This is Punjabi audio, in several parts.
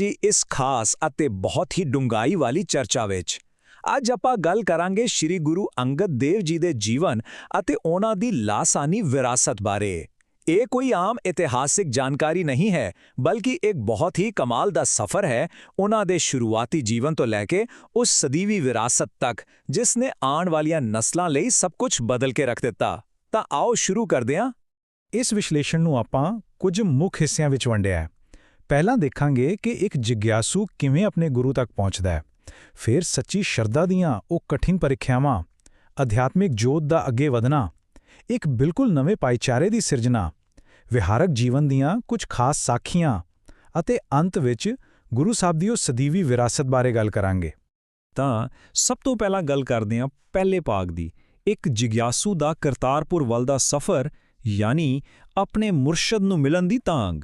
ਜੀ ਇਸ ਖਾਸ ਅਤੇ ਬਹੁਤ ਹੀ ਡੂੰਘਾਈ ਵਾਲੀ ਚਰਚਾ ਵਿੱਚ ਅੱਜ ਆਪਾਂ ਗੱਲ ਕਰਾਂਗੇ ਸ੍ਰੀ ਗੁਰੂ ਅੰਗਦ ਦੇਵ ਜੀ ਦੇ ਜੀਵਨ ਅਤੇ ਉਹਨਾਂ ਦੀ ਲਾਸਾਨੀ ਵਿਰਾਸਤ ਬਾਰੇ। ਇਹ ਕੋਈ ਆਮ ਇਤਿਹਾਸਿਕ ਜਾਣਕਾਰੀ ਨਹੀਂ ਹੈ, ਬਲਕਿ ਇੱਕ ਬਹੁਤ ਹੀ ਕਮਾਲ ਦਾ ਸਫ਼ਰ ਹੈ ਉਹਨਾਂ ਦੇ ਸ਼ੁਰੂਆਤੀ ਜੀਵਨ ਤੋਂ ਲੈ ਕੇ ਉਸ ਸਦੀਵੀ ਵਿਰਾਸਤ ਤੱਕ, ਜਿਸ ਨੇ ਆਉਣ ਵਾਲੀਆਂ ਨਸਲਾਂ ਲਈ ਸਭ ਕੁਝ ਬਦਲ ਕੇ ਰੱਖ ਦਿੱਤਾ। ਤਾਂ ਆਓ ਸ਼ੁਰੂ ਕਰਦੇ ਹਾਂ। ਇਸ ਵਿਸ਼ਲੇਸ਼ਣ ਨੂੰ ਆਪਾਂ ਕੁਝ ਮੁੱਖ ਹਿੱਸਿਆਂ ਵਿੱਚ ਵੰਡਿਆ ਹੈ। ਪਹਿਲਾਂ ਦੇਖਾਂਗੇ ਕਿ ਇੱਕ ਜਿਗਿਆਸੂ ਕਿਵੇਂ ਆਪਣੇ ਗੁਰੂ ਤੱਕ ਪਹੁੰਚਦਾ ਹੈ। ਫਿਰ ਸੱਚੀ ਸ਼ਰਧਾ ਦੀਆਂ ਉਹ ਕਠਿਨ ਪ੍ਰੀਖਿਆਵਾਂ, ਅਧਿਆਤਮਿਕ ਜੋਤ ਦਾ ਅੱਗੇ ਵਧਣਾ, ਇੱਕ ਬਿਲਕੁਲ ਨਵੇਂ ਭਾਈਚਾਰੇ ਦੀ ਸਿਰਜਣਾ, ਵਿਹਾਰਕ ਜੀਵਨ ਦੀਆਂ ਕੁਝ ਖਾਸ ਸਾਖੀਆਂ ਅਤੇ ਅੰਤ ਵਿੱਚ ਗੁਰੂ ਸਾਹਿਬ ਦੀ ਉਹ ਸਦੀਵੀ ਵਿਰਾਸਤ ਬਾਰੇ ਗੱਲ ਕਰਾਂਗੇ। ਤਾਂ ਸਭ ਤੋਂ ਪਹਿਲਾਂ ਗੱਲ ਕਰਦੇ ਹਾਂ ਪਹਿਲੇ ਭਾਗ ਦੀ, ਇੱਕ ਜਿਗਿਆਸੂ ਦਾ ਕਰਤਾਰਪੁਰ ਵੱਲ ਦਾ ਸਫ਼ਰ, ਯਾਨੀ ਆਪਣੇ ਮੁਰਸ਼ਦ ਨੂੰ ਮਿਲਣ ਦੀ ਤਾਂਘ।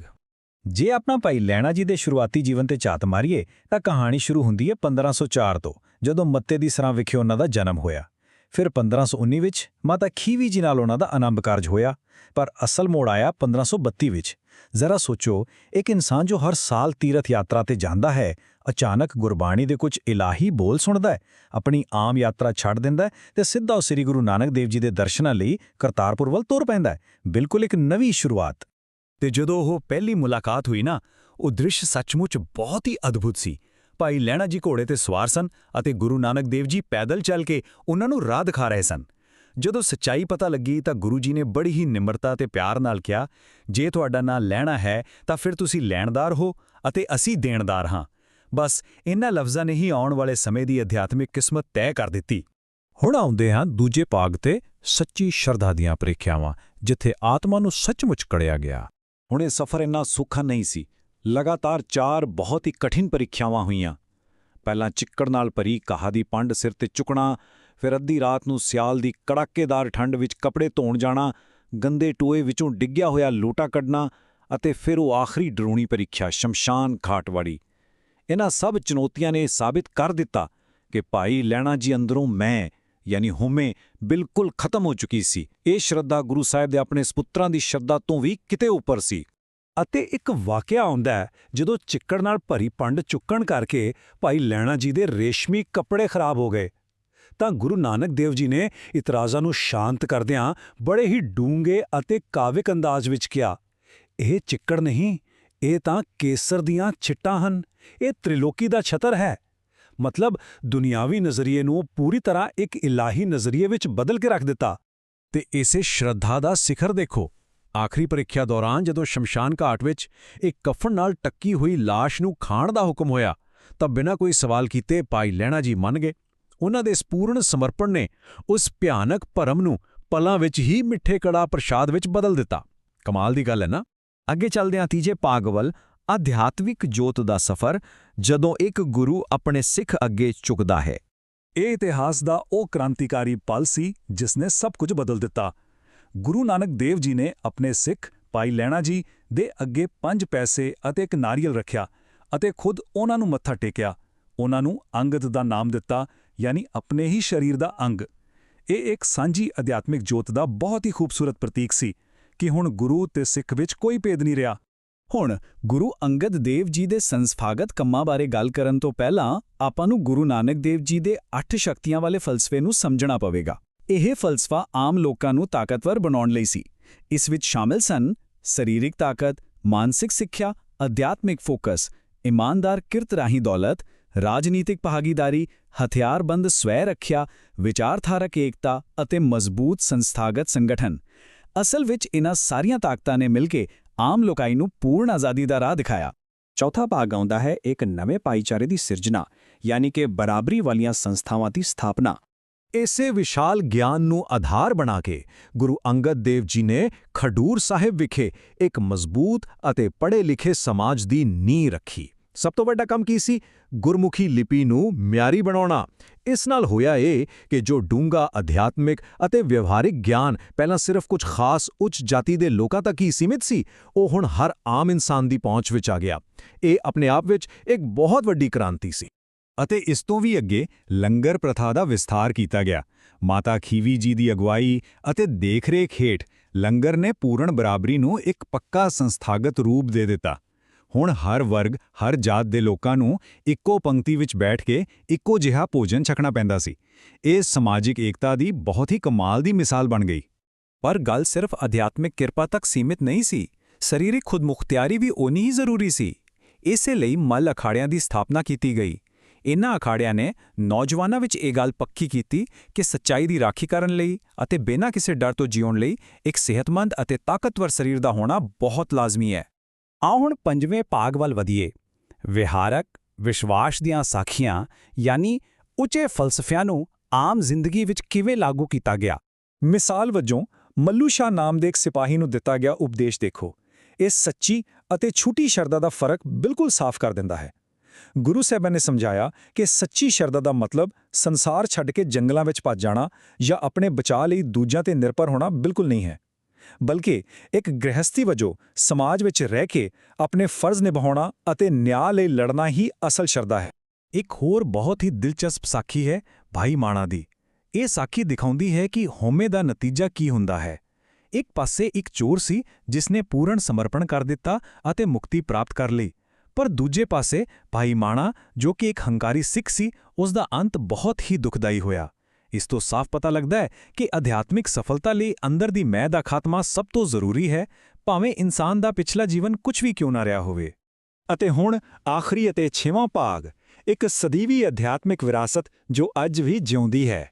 ਜੇ ਆਪਣਾ ਭਾਈ ਲਹਿਣਾ ਜੀ ਦੇ ਸ਼ੁਰੂਆਤੀ ਜੀਵਨ ਤੇ ਝਾਤ ਮਾਰੀਏ ਤਾਂ ਕਹਾਣੀ ਸ਼ੁਰੂ ਹੁੰਦੀ ਹੈ 1504 ਤੋਂ, ਜਦੋਂ ਮੱਤੇ ਦੀ ਸਰਾਂ ਵਿਖੇ ਉਹਨਾਂ ਦਾ ਜਨਮ ਹੋਇਆ। ਫਿਰ 1519 ਵਿੱਚ ਮਾਤਾ ਖੀਵੀ ਜੀ ਨਾਲ ਉਹਨਾਂ ਦਾ ਆਨੰਦ ਕਾਰਜ ਹੋਇਆ, ਪਰ ਅਸਲ ਮੋੜ ਆਇਆ 1532 ਵਿੱਚ। ਜ਼ਰਾ ਸੋਚੋ, ਇੱਕ ਇਨਸਾਨ ਜੋ ਹਰ ਸਾਲ ਤੀਰਥ ਯਾਤਰਾ ਤੇ ਜਾਂਦਾ ਹੈ, ਅਚਾਨਕ ਗੁਰਬਾਣੀ ਦੇ ਕੁਝ ਇਲਾਹੀ ਬੋਲ ਸੁਣਦਾ ਹੈ, ਆਪਣੀ ਆਮ ਯਾਤਰਾ ਛੱਡ ਦਿੰਦਾ ਹੈ ਤੇ ਸਿੱਧਾ ਸ੍ਰੀ ਗੁਰੂ ਨਾਨਕ ਦੇਵ ਜੀ ਦੇ ਦਰਸ਼ਨਾਂ ਲਈ ਕਰਤਾਰਪੁਰ ਵੱਲ ਤੁਰ ਪੈਂਦਾ ਹੈ। ਬਿਲਕੁਲ ਇੱਕ ਨਵੀਂ ਸ਼ੁਰੂਆਤ। ਤੇ ਜਦੋਂ ਉਹ ਪਹਿਲੀ ਮੁਲਾਕਾਤ ਹੋਈ ਨਾ, ਉਹ ਦ੍ਰਿਸ਼ ਸੱਚਮੁੱਚ ਬਹੁਤ ਹੀ ਅਦਭੁਤ ਸੀ। ਭਾਈ ਲਹਿਣਾ ਜੀ ਘੋੜੇ ਤੇ ਸਵਾਰ ਸਨ ਅਤੇ ਗੁਰੂ ਨਾਨਕ ਦੇਵ ਜੀ ਪੈਦਲ ਚੱਲ ਕੇ ਉਹਨਾਂ ਨੂੰ ਰਾਹ ਦਿਖਾ ਰਹੇ ਸਨ। ਜਦੋਂ ਸੱਚਾਈ ਪਤਾ ਲੱਗੀ ਤਾਂ ਗੁਰੂ ਜੀ ਨੇ ਬੜੀ ਹੀ ਨਿਮਰਤਾ ਤੇ ਪਿਆਰ ਨਾਲ ਕਿਹਾ, ਜੇ ਤੁਹਾਡਾ ਨਾਂ ਲਹਿਣਾ ਹੈ ਤਾਂ ਫਿਰ ਤੁਸੀਂ ਲੈਣਦਾਰ ਹੋ ਅਤੇ ਅਸੀਂ ਦੇਣਦਾਰ ਹਾਂ। ਬਸ ਇਨ੍ਹਾਂ ਲਫ਼ਜ਼ਾਂ ਨੇ ਹੀ ਆਉਣ ਵਾਲੇ ਸਮੇਂ ਦੀ ਅਧਿਆਤਮਿਕ ਕਿਸਮਤ ਤੈਅ ਕਰ ਦਿੱਤੀ। ਹੁਣ ਆਉਂਦੇ ਹਾਂ ਦੂਜੇ ਭਾਗ ਤੇ, ਸੱਚੀ ਸ਼ਰਧਾ ਦੀਆਂ ਪ੍ਰੀਖਿਆਵਾਂ, ਜਿੱਥੇ ਆਤਮਾ ਨੂੰ ਸੱਚਮੁੱਚ ਕੜਿਆ ਗਿਆ। ਹੁਣ ਇਹ ਸਫ਼ਰ ਇੰਨਾ ਸੌਖਾ ਨਹੀਂ ਸੀ। ਲਗਾਤਾਰ 4 ਬਹੁਤ ਹੀ ਕਠਿਨ ਪ੍ਰੀਖਿਆਵਾਂ ਹੋਈਆਂ। ਪਹਿਲਾਂ ਚਿੱਕੜ ਨਾਲ ਭਰੀ ਕਾਹ ਦੀ ਪੰਡ ਸਿਰ ਤੇ ਚੁੱਕਣਾ, ਫਿਰ ਅੱਧੀ ਰਾਤ ਨੂੰ ਸਿਆਲ ਦੀ ਕੜਾਕੇਦਾਰ ਠੰਡ ਵਿੱਚ ਕੱਪੜੇ ਧੋਣ ਜਾਣਾ, ਗੰਦੇ ਟੋਏ ਵਿੱਚੋਂ ਡਿੱਗਿਆ ਹੋਇਆ ਲੋਟਾ ਕੱਢਣਾ, ਅਤੇ ਫਿਰ ਉਹ ਆਖਰੀ ਡਰਾਉਣੀ ਪ੍ਰੀਖਿਆ ਸ਼ਮਸ਼ਾਨ ਘਾਟ ਵਾਲੀ। ਇਹਨਾਂ ਸਭ ਚੁਣੌਤੀਆਂ ਨੇ ਸਾਬਿਤ ਕਰ ਦਿੱਤਾ ਕਿ ਭਾਈ ਲਹਿਣਾ ਜੀ ਅੰਦਰੋਂ ਮੈਂ, ਯਾਨੀ ਹਉਮੈ, ਬਿਲਕੁਲ ਖਤਮ ਹੋ ਚੁੱਕੀ ਸੀ। ਇਹ ਸ਼ਰਧਾ ਗੁਰੂ ਸਾਹਿਬ ਦੇ ਆਪਣੇ ਸਪੁੱਤਰਾਂ ਦੀ ਸ਼ਰਧਾ ਤੋਂ ਵੀ ਕਿਤੇ ਉੱਪਰ ਸੀ। ਅਤੇ ਇੱਕ ਵਾਕਿਆ ਆਉਂਦਾ ਹੈ, ਜਦੋਂ ਚਿੱਕੜ ਨਾਲ ਭਰੀ ਪੰਡ ਚੁੱਕਣ ਕਰਕੇ ਭਾਈ ਲਹਿਣਾ ਜੀ ਦੇ ਰੇਸ਼ਮੀ ਕੱਪੜੇ ਖਰਾਬ ਹੋ ਗਏ, ਤਾਂ ਗੁਰੂ ਨਾਨਕ ਦੇਵ ਜੀ ਨੇ ਇਤਰਾਜ਼ਾਂ ਨੂੰ ਸ਼ਾਂਤ ਕਰਦਿਆਂ ਬੜੇ ਹੀ ਡੂੰਘੇ ਅਤੇ ਕਾਵਿਕ ਅੰਦਾਜ਼ ਵਿੱਚ ਕਿਹਾ, ਇਹ ਚਿੱਕੜ ਨਹੀਂ, ਇਹ ਤਾਂ ਕੇਸਰ ਦੀਆਂ ਛਿੱਟਾਂ ਹਨ, ਇਹ ਤ੍ਰਿਲੋਕੀ ਦਾ ਛਤਰ ਹੈ। ਮਤਲਬ ਦੁਨਿਆਵੀ ਨਜ਼ਰੀਏ ਨੂੰ ਪੂਰੀ ਤਰ੍ਹਾਂ ਇੱਕ ਇਲਾਹੀ ਨਜ਼ਰੀਏ ਵਿੱਚ ਬਦਲ ਕੇ ਰੱਖ ਦਿੱਤਾ। ਤੇ ਇਸੇ ਸ਼ਰਧਾ ਦਾ ਸਿਖਰ ਦੇਖੋ। ਆਖਰੀ ਪ੍ਰੀਖਿਆ ਦੌਰਾਨ ਜਦੋਂ ਸ਼ਮਸ਼ਾਨ ਘਾਟ ਵਿੱਚ ਇੱਕ ਕਫਨ ਨਾਲ ਟੱਕੀ ਹੋਈ ਲਾਸ਼ ਨੂੰ ਖਾਣ ਦਾ ਹੁਕਮ ਹੋਇਆ, ਤਾਂ ਬਿਨਾਂ ਕੋਈ ਸਵਾਲ ਕੀਤੇ ਭਾਈ ਲਹਿਣਾ ਜੀ ਮੰਨ ਗਏ। ਉਹਨਾਂ ਦੇ ਇਸ ਪੂਰਨ ਸਮਰਪਣ ਨੇ ਉਸ ਭਿਆਨਕ ਭਰਮ ਨੂੰ ਪਲਾਂ ਵਿੱਚ ਹੀ ਮਿੱਠੇ ਕੜਾ ਪ੍ਰਸ਼ਾਦ ਵਿੱਚ ਬਦਲ ਦਿੱਤਾ। ਕਮਾਲ ਦੀ ਗੱਲ ਹੈ ਨਾ। ਅੱਗੇ ਚੱਲਦੇ ਹਾਂ ਤੀਜੇ ਭਾਗ ਵੱਲ, ਅਧਿਆਤਮਿਕ ਜੋਤ ਦਾ ਸਫ਼ਰ, ਜਦੋਂ ਇੱਕ ਗੁਰੂ ਆਪਣੇ ਸਿੱਖ ਅੱਗੇ ਝੁਕਦਾ ਹੈ। ਇਹ ਇਤਿਹਾਸ ਦਾ ਉਹ ਕ੍ਰਾਂਤੀਕਾਰੀ ਪਲ ਸੀ ਜਿਸ ਨੇ ਸਭ ਕੁਝ ਬਦਲ ਦਿੱਤਾ। ਗੁਰੂ ਨਾਨਕ ਦੇਵ ਜੀ ਨੇ ਆਪਣੇ ਸਿੱਖ ਭਾਈ ਲਹਿਣਾ ਜੀ ਦੇ ਅੱਗੇ 5 ਪੈਸੇ ਅਤੇ ਇੱਕ ਨਾਰੀਅਲ ਰੱਖਿਆ ਅਤੇ ਖੁਦ ਉਹਨਾਂ ਨੂੰ ਮੱਥਾ ਟੇਕਿਆ। ਉਹਨਾਂ ਨੂੰ ਅੰਗਦ ਦਾ ਨਾਮ ਦਿੱਤਾ, ਯਾਨੀ ਆਪਣੇ ਹੀ ਸਰੀਰ ਦਾ ਅੰਗ। ਇਹ ਇੱਕ ਸਾਂਝੀ ਅਧਿਆਤਮਿਕ ਜੋਤ ਦਾ ਬਹੁਤ ਹੀ ਖੂਬਸੂਰਤ ਪ੍ਰਤੀਕ ਸੀ ਕਿ ਹੁਣ ਗੁਰੂ ਤੇ ਸਿੱਖ ਵਿੱਚ ਕੋਈ ਭੇਦ ਨਹੀਂ ਰਿਹਾ। ਹੁਣ ਗੁਰੂ ਅੰਗਦ ਦੇਵ ਜੀ ਦੇ ਸੰਸਥਾਗਤ ਕੰਮਾਂ ਬਾਰੇ ਗੱਲ ਕਰਨ ਤੋਂ ਪਹਿਲਾਂ ਆਪਾਂ ਨੂੰ ਗੁਰੂ ਨਾਨਕ ਦੇਵ ਜੀ ਦੇ 8 ਸ਼ਕਤੀਆਂ ਵਾਲੇ ਫਲਸਫੇ ਨੂੰ ਸਮਝਣਾ ਪਵੇਗਾ। ਇਹ ਫਲਸਫਾ ਆਮ ਲੋਕਾਂ ਨੂੰ ਤਾਕਤਵਰ ਬਣਾਉਣ ਲਈ ਸੀ। ਇਸ ਵਿੱਚ ਸ਼ਾਮਿਲ ਸਨ ਸਰੀਰਕ ਤਾਕਤ, ਮਾਨਸਿਕ ਸਿੱਖਿਆ, ਅਧਿਆਤਮਿਕ ਫੋਕਸ, ਇਮਾਨਦਾਰ ਕਿਰਤ ਰਾਹੀਂ ਦੌਲਤ, ਰਾਜਨੀਤਿਕ ਭਾਗੀਦਾਰੀ, ਹਥਿਆਰਬੰਦ ਸਵੈ ਰੱਖਿਆ, ਵਿਚਾਰਧਾਰਕ ਏਕਤਾ ਅਤੇ ਮਜ਼ਬੂਤ ਸੰਸਥਾਗਤ ਸੰਗਠਨ। ਅਸਲ ਵਿੱਚ ਇਹਨਾਂ ਸਾਰੀਆਂ ਤਾਕਤਾਂ ਨੇ ਮਿਲ ਕੇ ਆਮ ਲੋਕਾਈ ਨੂੰ ਪੂਰਨ ਆਜ਼ਾਦੀ ਦਾ ਰਾਹ ਦਿਖਾਇਆ। ਚੌਥਾ ਭਾਗ ਆਉਂਦਾ ਹੈ ਇੱਕ ਨਵੇਂ ਭਾਈਚਾਰੇ ਦੀ ਸਿਰਜਣਾ, ਯਾਨੀ ਕਿ ਬਰਾਬਰੀ ਵਾਲੀਆਂ ਸੰਸਥਾਵਾਂ ਦੀ ਸਥਾਪਨਾ। ਇਸੇ ਵਿਸ਼ਾਲ ਗਿਆਨ ਨੂੰ ਆਧਾਰ ਬਣਾ ਕੇ ਗੁਰੂ ਅੰਗਦ ਦੇਵ ਜੀ ਨੇ ਖਡੂਰ ਸਾਹਿਬ ਵਿਖੇ ਇੱਕ ਮਜ਼ਬੂਤ ਅਤੇ ਪੜ੍ਹੇ-ਲਿਖੇ ਸਮਾਜ ਦੀ ਨੀਂਹ ਰੱਖੀ। ਸਭ ਤੋਂ ਵੱਡਾ ਕੰਮ ਕੀ ਸੀ? ਗੁਰਮੁਖੀ ਲਿਪੀ ਨੂੰ ਮਿਆਰੀ ਬਣਾਉਣਾ। ਇਸ ਨਾਲ ਹੋਇਆ ਇਹ ਕਿ ਜੋ ਡੂੰਘਾ ਅਧਿਆਤਮਿਕ ਅਤੇ ਵਿਵਹਾਰਿਕ ਗਿਆਨ ਪਹਿਲਾਂ ਸਿਰਫ ਕੁਝ ਖਾਸ ਉੱਚ ਜਾਤੀ ਦੇ ਲੋਕਾਂ ਤੱਕ ਹੀ ਸੀਮਿਤ ਸੀ, ਉਹ ਹੁਣ ਹਰ ਆਮ ਇਨਸਾਨ ਦੀ ਪਹੁੰਚ ਵਿੱਚ ਆ ਗਿਆ। ਇਹ ਆਪਣੇ ਆਪ ਵਿੱਚ ਇੱਕ ਬਹੁਤ ਵੱਡੀ ਕ੍ਰਾਂਤੀ ਸੀ। ਅਤੇ ਇਸ ਤੋਂ ਵੀ ਅੱਗੇ ਲੰਗਰ ਪ੍ਰਥਾ ਦਾ ਵਿਸਥਾਰ ਕੀਤਾ ਗਿਆ। ਮਾਤਾ ਖੀਵੀ ਜੀ ਦੀ ਅਗਵਾਈ ਅਤੇ ਦੇਖਰੇਖ ਹੇਠ ਲੰਗਰ ਨੇ ਪੂਰਨ ਬਰਾਬਰੀ ਨੂੰ ਇੱਕ ਪੱਕਾ ਸੰਸਥਾਗਤ ਰੂਪ ਦੇ ਦਿੱਤਾ। ਹੁਣ ਹਰ ਵਰਗ, ਹਰ ਜਾਤ ਦੇ ਲੋਕਾਂ ਨੂੰ ਇੱਕੋ ਪੰਕਤੀ ਵਿੱਚ ਬੈਠ ਕੇ ਇੱਕੋ ਜਿਹਾ ਭੋਜਨ ਛਕਣਾ ਪੈਂਦਾ ਸੀ। ਇਹ ਸਮਾਜਿਕ ਏਕਤਾ ਦੀ ਬਹੁਤ ਹੀ ਕਮਾਲ ਦੀ ਮਿਸਾਲ ਬਣ ਗਈ। ਪਰ ਗੱਲ ਸਿਰਫ ਅਧਿਆਤਮਿਕ ਕਿਰਪਾ ਤੱਕ ਸੀਮਿਤ ਨਹੀਂ ਸੀ। ਸਰੀਰਕ ਖੁਦਮੁਖਤਿਆਰੀ ਵੀ ਓਨੀ ਹੀ ਜ਼ਰੂਰੀ ਸੀ। ਇਸੇ ਲਈ ਮੱਲ ਅਖਾੜਿਆਂ ਦੀ ਸਥਾਪਨਾ ਕੀਤੀ ਗਈ। ਇਨ੍ਹਾਂ ਅਖਾੜਿਆਂ ਨੇ ਨੌਜਵਾਨਾਂ ਵਿੱਚ ਇਹ ਗੱਲ ਪੱਕੀ ਕੀਤੀ ਕਿ ਸੱਚਾਈ ਦੀ ਰਾਖੀ ਕਰਨ ਲਈ ਅਤੇ ਬਿਨਾਂ ਕਿਸੇ ਡਰ ਤੋਂ ਜਿਉਣ ਲਈ ਇੱਕ ਸਿਹਤਮੰਦ ਅਤੇ ਤਾਕਤਵਰ ਸਰੀਰ ਦਾ ਹੋਣਾ ਬਹੁਤ ਲਾਜ਼ਮੀ ਹੈ। ਆਓ ਹੁਣ 5ਵੇਂ ਭਾਗ ਵੱਲ ਵਧੀਏ। ਵਿਹਾਰਕ ਵਿਸ਼ਵਾਸ ਦੀਆਂ ਸਾਖੀਆਂ ਯਾਨੀ ਉੱਚੇ ਫਲਸਫਿਆਂ ਨੂੰ ਆਮ ਜ਼ਿੰਦਗੀ ਵਿੱਚ ਕਿਵੇਂ ਲਾਗੂ ਕੀਤਾ ਗਿਆ। ਮਿਸਾਲ ਵਜੋਂ ਮੱਲੂ ਸ਼ਾਹ ਨਾਮ ਦੇ ਇੱਕ ਸਿਪਾਹੀ ਨੂੰ ਦਿੱਤਾ ਗਿਆ ਉਪਦੇਸ਼ ਦੇਖੋ। ਇਹ ਸੱਚੀ ਅਤੇ ਝੂਠੀ ਸ਼ਰਧਾ ਦਾ ਫਰਕ ਬਿਲਕੁਲ ਸਾਫ਼ ਕਰ ਦਿੰਦਾ ਹੈ। ਗੁਰੂ ਸਾਹਿਬਾਨ ਨੇ ਸਮਝਾਇਆ ਕਿ ਸੱਚੀ ਸ਼ਰਧਾ ਦਾ ਮਤਲਬ ਸੰਸਾਰ ਛੱਡ ਕੇ ਜੰਗਲਾਂ ਵਿੱਚ ਭੱਜ ਜਾਣਾ ਜਾਂ ਆਪਣੇ ਬਚਾਅ ਲਈ ਦੂਜਿਆਂ ਤੇ ਨਿਰਭਰ ਹੋਣਾ ਬਿਲਕੁਲ ਨਹੀਂ ਹੈ, ਬਲਕਿ ਇੱਕ ਗ੍ਰਹਿਸਥੀ ਵਜੋਂ ਸਮਾਜ ਵਿੱਚ ਰਹਿ ਕੇ ਆਪਣੇ ਫਰਜ਼ ਨਿਭਾਉਣਾ ਅਤੇ ਨਿਆਂ ਲਈ ਲੜਨਾ ਹੀ ਅਸਲ ਸ਼ਰਧਾ ਹੈ। ਇੱਕ ਹੋਰ ਬਹੁਤ ਹੀ ਦਿਲਚਸਪ ਸਾਖੀ ਹੈ ਭਾਈ ਮਾਣਾ ਦੀ। ਇਹ ਸਾਖੀ ਦਿਖਾਉਂਦੀ ਹੈ ਕਿ ਹਉਮੈ ਦਾ ਨਤੀਜਾ ਕੀ ਹੁੰਦਾ ਹੈ। ਇੱਕ ਪਾਸੇ ਇੱਕ ਚੋਰ ਸੀ ਜਿਸ ਨੇ ਪੂਰਨ ਸਮਰਪਣ ਕਰ ਦਿੱਤਾ ਅਤੇ ਮੁਕਤੀ ਪ੍ਰਾਪਤ ਕਰ ਲਈ, ਪਰ ਦੂਜੇ ਪਾਸੇ ਭਾਈ ਮਾਣਾ ਜੋ ਕਿ ਇੱਕ ਹੰਕਾਰੀ ਸਿੱਖ ਸੀ, ਉਸ ਦਾ ਅੰਤ ਬਹੁਤ ਹੀ ਦੁਖਦਾਈ ਹੋਇਆ। ਇਸ ਤੋਂ ਸਾਫ਼ ਪਤਾ ਲੱਗਦਾ ਹੈ ਕਿ ਅਧਿਆਤਮਿਕ ਸਫਲਤਾ ਲਈ ਅੰਦਰ ਦੀ ਮੈਂ ਦਾ ਖਾਤਮਾ ਸਭ ਤੋਂ ਜ਼ਰੂਰੀ ਹੈ, ਭਾਵੇਂ ਇਨਸਾਨ ਦਾ ਪਿਛਲਾ ਜੀਵਨ ਕੁਝ ਵੀ ਕਿਉਂ ਨਾ ਰਿਹਾ ਹੋਵੇ। ਅਤੇ ਹੁਣ ਆਖਰੀ ਅਤੇ 6ਵਾਂ ਭਾਗ, ਇੱਕ ਸਦੀਵੀ ਅਧਿਆਤਮਿਕ ਵਿਰਾਸਤ ਜੋ ਅੱਜ ਵੀ ਜਿਉਂਦੀ ਹੈ।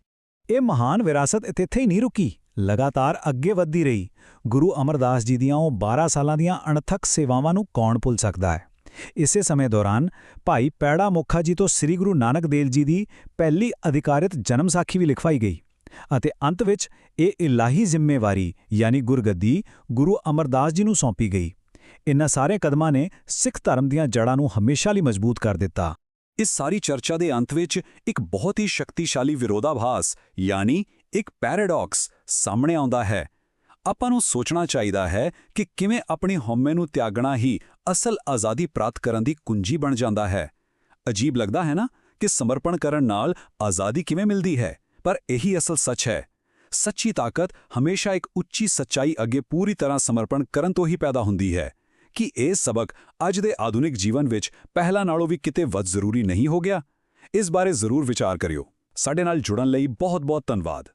ਇਹ ਮਹਾਨ ਵਿਰਾਸਤ ਇੱਥੇ ਹੀ ਨਹੀਂ ਰੁਕੀ, ਲਗਾਤਾਰ ਅੱਗੇ ਵੱਧਦੀ ਰਹੀ। ਗੁਰੂ ਅਮਰਦਾਸ ਜੀ ਦੀਆਂ ਉਹ 12 ਸਾਲਾਂ ਦੀਆਂ ਅਣਥੱਕ ਸੇਵਾਵਾਂ ਨੂੰ ਕੌਣ ਭੁੱਲ ਸਕਦਾ ਹੈ। ਇਸੇ ਸਮੇਂ ਦੌਰਾਨ ਭਾਈ ਪੈੜਾ ਮੁਖਾ ਜੀ ਤੋਂ ਸ੍ਰੀ ਗੁਰੂ ਨਾਨਕ ਦੇਵ ਜੀ ਦੀ ਪਹਿਲੀ ਅਧਿਕਾਰਿਤ ਜਨਮ ਸਾਖੀ ਵੀ ਲਿਖਵਾਈ ਗਈ ਅਤੇ ਅੰਤ ਵਿੱਚ ਇਹ ਇਲਾਹੀ ਜ਼ਿੰਮੇਵਾਰੀ ਯਾਨੀ ਗੁਰਗੱਦੀ ਗੁਰੂ ਅਮਰਦਾਸ ਜੀ ਨੂੰ ਸੌਂਪੀ ਗਈ। ਇਨ੍ਹਾਂ ਸਾਰੇ ਕਦਮਾਂ ਨੇ ਸਿੱਖ ਧਰਮ ਦੀਆਂ ਜੜ੍ਹਾਂ ਨੂੰ ਹਮੇਸ਼ਾ ਲਈ ਮਜ਼ਬੂਤ ਕਰ ਦਿੱਤਾ। ਇਸ ਸਾਰੀ ਚਰਚਾ ਦੇ ਅੰਤ ਵਿੱਚ ਇੱਕ ਬਹੁਤ ਹੀ ਸ਼ਕਤੀਸ਼ਾਲੀ ਵਿਰੋਧਾਭਾਸ ਯਾਨੀ ਇੱਕ ਪੈਰਾਡੌਕਸ ਸਾਹਮਣੇ ਆਉਂਦਾ ਹੈ। ਆਪਾਂ ਨੂੰ ਸੋਚਣਾ ਚਾਹੀਦਾ ਹੈ ਕਿ ਕਿਵੇਂ ਆਪਣੀ ਹਉਮੈ ਨੂੰ ਤਿਆਗਣਾ ਹੀ ਅਸਲ ਆਜ਼ਾਦੀ ਪ੍ਰਾਪਤ ਕਰਨ ਦੀ ਕੁੰਜੀ ਬਣ ਜਾਂਦਾ ਹੈ। ਅਜੀਬ ਲੱਗਦਾ ਹੈ ਨਾ ਕਿ ਸਮਰਪਣ ਕਰਨ ਨਾਲ ਆਜ਼ਾਦੀ ਕਿਵੇਂ ਮਿਲਦੀ ਹੈ, ਪਰ ਇਹੀ ਅਸਲ ਸੱਚ ਹੈ। ਸੱਚੀ ਤਾਕਤ ਹਮੇਸ਼ਾ ਇੱਕ ਉੱਚੀ ਸੱਚਾਈ ਅੱਗੇ ਪੂਰੀ ਤਰ੍ਹਾਂ ਸਮਰਪਣ ਕਰਨ ਤੋਂ ਹੀ ਪੈਦਾ ਹੁੰਦੀ ਹੈ। ਕਿ ਇਹ ਸਬਕ ਅੱਜ ਦੇ ਆਧੁਨਿਕ ਜੀਵਨ ਵਿੱਚ ਪਹਿਲਾਂ ਨਾਲੋਂ ਵੀ ਕਿਤੇ ਵੱਧ ਜ਼ਰੂਰੀ ਨਹੀਂ ਹੋ ਗਿਆ? ਇਸ ਬਾਰੇ ਜ਼ਰੂਰ ਵਿਚਾਰ ਕਰਿਓ। ਸਾਡੇ ਨਾਲ ਜੁੜਨ ਲਈ ਬਹੁਤ-ਬਹੁਤ ਧੰਨਵਾਦ।